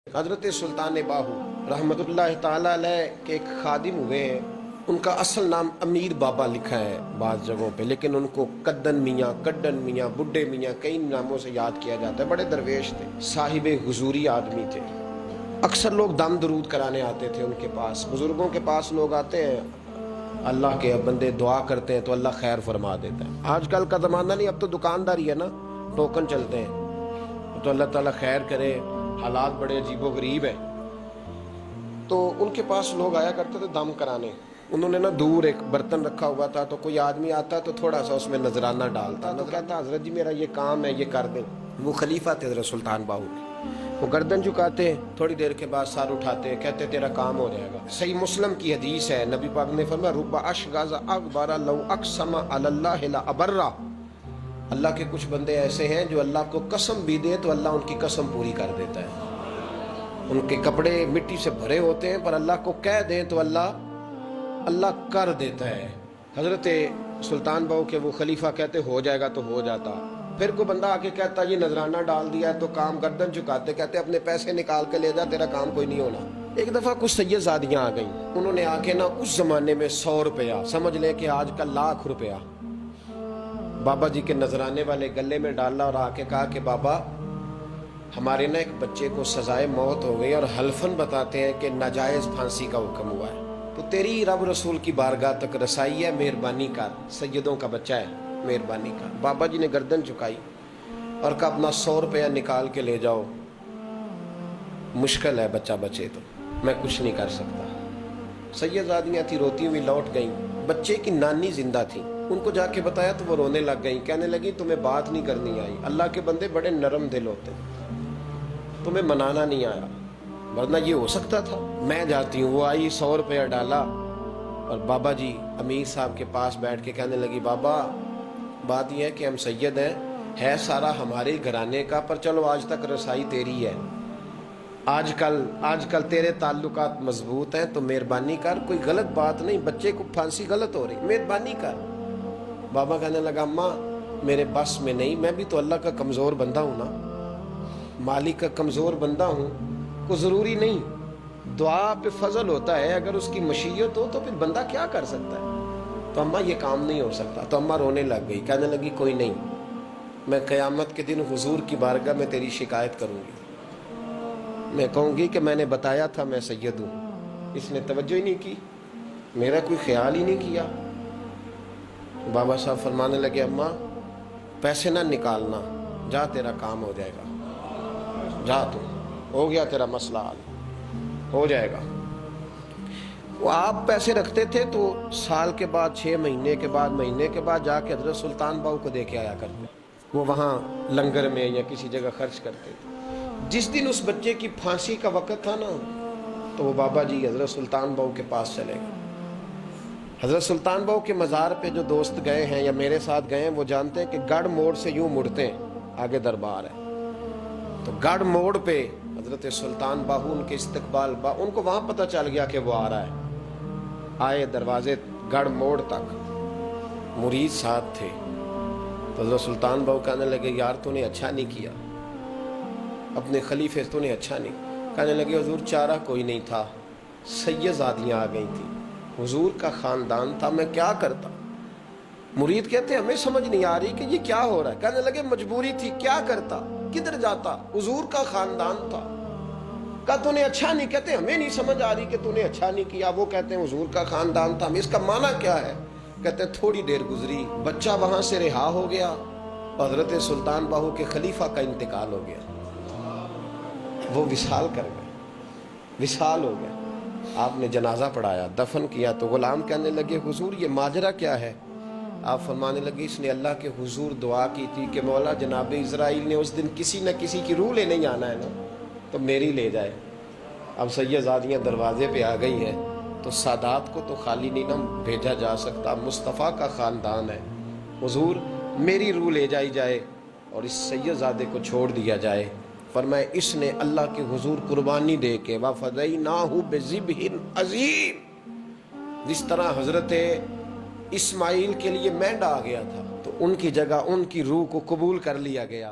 حضرت سلطان باہو رحمتہ تعالی علیہ کے ایک خادم ہوئے ہیں. ان کا اصل نام امیر بابا لکھا ہے بعض جگہوں پہ، لیکن ان کو کدن میاں، کڈن میاں، بڈھے میاں کئی ناموں سے یاد کیا جاتا ہے. بڑے درویش تھے، صاحب حضوری آدمی تھے. اکثر لوگ دم درود کرانے آتے تھے ان کے پاس. بزرگوں کے پاس لوگ آتے ہیں، اللہ کے بندے دعا کرتے ہیں تو اللہ خیر فرما دیتا ہے. آج کل کا زمانہ نہیں، اب تو دکانداری ہے نا، ٹوکن چلتے ہیں تو اللہ تعالیٰ خیر کرے. حالات بڑے عجیب و غریب ہیں. تو ان کے پاس لوگ آیا کرتے تھے دم کرانے. انہوں نے نا دور ایک برتن رکھا ہوا تھا، تو کوئی آدمی آتا تو تھوڑا سا اس میں نذرانہ ڈالتا، تو کہتا حضرت جی میرا یہ کام ہے، یہ کر دیں. وہ خلیفہ تھے حضرت سلطان باہو. وہ گردن جھکاتے، تھوڑی دیر کے بعد سر اٹھاتے، کہتے تیرا کام ہو جائے گا. صحیح مسلم کی حدیث ہے، نبی پاک نے فرمایا رب اشغاز اغبر لو اقسم علی اللہ لابرہ. اللہ کے کچھ بندے ایسے ہیں جو اللہ کو قسم بھی دے تو اللہ ان کی قسم پوری کر دیتا ہے. ان کے کپڑے مٹی سے بھرے ہوتے ہیں، پر اللہ کو کہہ دیں تو اللہ کر دیتا ہے. حضرت سلطان باہو کے وہ خلیفہ کہتے ہو جائے گا تو ہو جاتا. پھر کوئی بندہ آ کے کہتا یہ نذرانہ ڈال دیا ہے تو کام گردن جھکاتے، کہتے اپنے پیسے نکال کے لے جا، تیرا کام کوئی نہیں ہونا. ایک دفعہ کچھ سید زادیاں آ گئیں. انہوں نے آ کے نا اس زمانے میں 100 روپیہ، سمجھ لیں کہ آج کل لاکھ روپیہ، بابا جی کے نذرانے والے گلے میں ڈالا اور آ کے کہا کہ بابا ہمارے نا ایک بچے کو سزائے موت ہو گئی اور حلفاً بتاتے ہیں کہ ناجائز پھانسی کا حکم ہوا ہے، تو تیری رب رسول کی بارگاہ تک رسائی ہے، مہربانی کر، سیدوں کا بچہ ہے، مہربانی کر. بابا جی نے گردن چکائی اور کہا اپنا 100 روپیہ نکال کے لے جاؤ، مشکل ہے بچہ بچے تو میں کچھ نہیں کر سکتا. سید زادیاں تھی، روتی ہوئی لوٹ گئیں. بچے کی نانی زندہ تھی، ان کو جا کے بتایا تو وہ رونے لگ گئیں، کہنے لگی تمہیں بات نہیں کرنی آئی. اللہ کے بندے بڑے نرم دل ہوتے ہیں، تمہیں منانا نہیں آیا، ورنہ یہ ہو سکتا تھا. میں جاتی ہوں. وہ آئی، 100 روپیہ ڈالا اور بابا جی امیر صاحب کے پاس بیٹھ کے کہنے لگی بابا بات یہ ہے کہ ہم سید ہیں، ہے سارا ہمارے گھرانے کا، پر چلو آج تک رسائی تیری ہے. آج کل تیرے تعلقات مضبوط ہیں تو مہربانی کر، کوئی غلط بات نہیں، بچے کو پھانسی غلط ہو رہی، مہربانی کر. بابا کہنے لگا اماں میرے بس میں نہیں، میں بھی تو اللہ کا کمزور بندہ ہوں نا، مالک کا کمزور بندہ ہوں. کو ضروری نہیں، دعا پہ فضل ہوتا ہے، اگر اس کی مشیت ہو تو پھر بندہ کیا کر سکتا ہے. تو اماں یہ کام نہیں ہو سکتا. تو اماں رونے لگ گئی، کہنے لگی کوئی نہیں، میں قیامت کے دن حضور کی بارگاہ میں تیری شکایت کروں گی، میں کہوں گی کہ میں نے بتایا تھا میں سید ہوں، اس نے توجہ ہی نہیں کی، میرا کوئی خیال ہی نہیں کیا. بابا صاحب فرمانے لگے اماں پیسے نہ نکالنا، جا تیرا کام ہو جائے گا، جا تو ہو گیا تیرا مسئلہ حل ہو جائے گا. وہ آپ پیسے رکھتے تھے تو سال کے بعد، 6 مہینے کے بعد، مہینے کے بعد جا کے حضرت سلطان باہو کو دے کے آیا کرتے. وہ وہاں لنگر میں یا کسی جگہ خرچ کرتے تھے. جس دن اس بچے کی پھانسی کا وقت تھا نا، تو وہ بابا جی حضرت سلطان باہو کے پاس چلے گئے. حضرت سلطان باہو کے مزار پہ جو دوست گئے ہیں یا میرے ساتھ گئے ہیں وہ جانتے ہیں کہ گڑھ موڑ سے یوں مڑتے ہیں، آگے دربار ہے، تو گڑھ موڑ پہ حضرت سلطان باہو ان کے استقبال ان کو وہاں پتہ چل گیا کہ وہ آ رہا ہے. آئے دروازے گڑھ موڑ تک، مرید ساتھ تھے. تو حضرت سلطان باہو کہنے لگے یار تو نے اچھا نہیں کیا، اپنے خلیفے تو نے اچھا نہیں. کہنے لگے حضور چارہ کوئی نہیں تھا، سید زادیاں آ گئی تھیں، حضور کا خاندان تھا، میں کیا کرتا. مرید کہتے ہمیں سمجھ نہیں آ رہی کہ یہ کیا ہو رہا ہے. کہنے لگے مجبوری تھی، کیا کرتا، کدھر جاتا، حضور کا خاندان تھا. کہا تو نے اچھا نہیں، کہتے ہمیں نہیں سمجھ آ رہی کہ تو نے اچھا نہیں کیا. وہ کہتے ہیں حضور کا خاندان تھا، ہمیں اس کا معنی کیا ہے. کہتے ہیں تھوڑی دیر گزری، بچہ وہاں سے رہا ہو گیا، حضرت سلطان باہو کے خلیفہ کا انتقال ہو گیا، وہ وصال کر گئے، وصال ہو گئے. آپ نے جنازہ پڑھایا، دفن کیا. تو غلام کہنے لگے حضور یہ ماجرا کیا ہے. آپ فرمانے لگے اس نے اللہ کے حضور دعا کی تھی کہ مولا جناب اسرائیل نے اس دن کسی نہ کسی کی روح لینے جانا ہے نا، تو میری لے جائے. اب سید زادیاں دروازے پہ آ گئی ہیں، تو سادات کو تو خالی نہیں نہ بھیجا جا سکتا، مصطفیٰ کا خاندان ہے. حضور میری روح لے جائی جائے اور اس سید زادے کو چھوڑ دیا جائے. فرمائے اس نے اللہ کے حضور قربانی دے کے وَفَدَيْنَاهُ بِذِبْحٍ عَظِيمٍ، جس طرح حضرت اسماعیل کے لیے مینڈا آ گیا تھا تو ان کی جگہ ان کی روح کو قبول کر لیا گیا.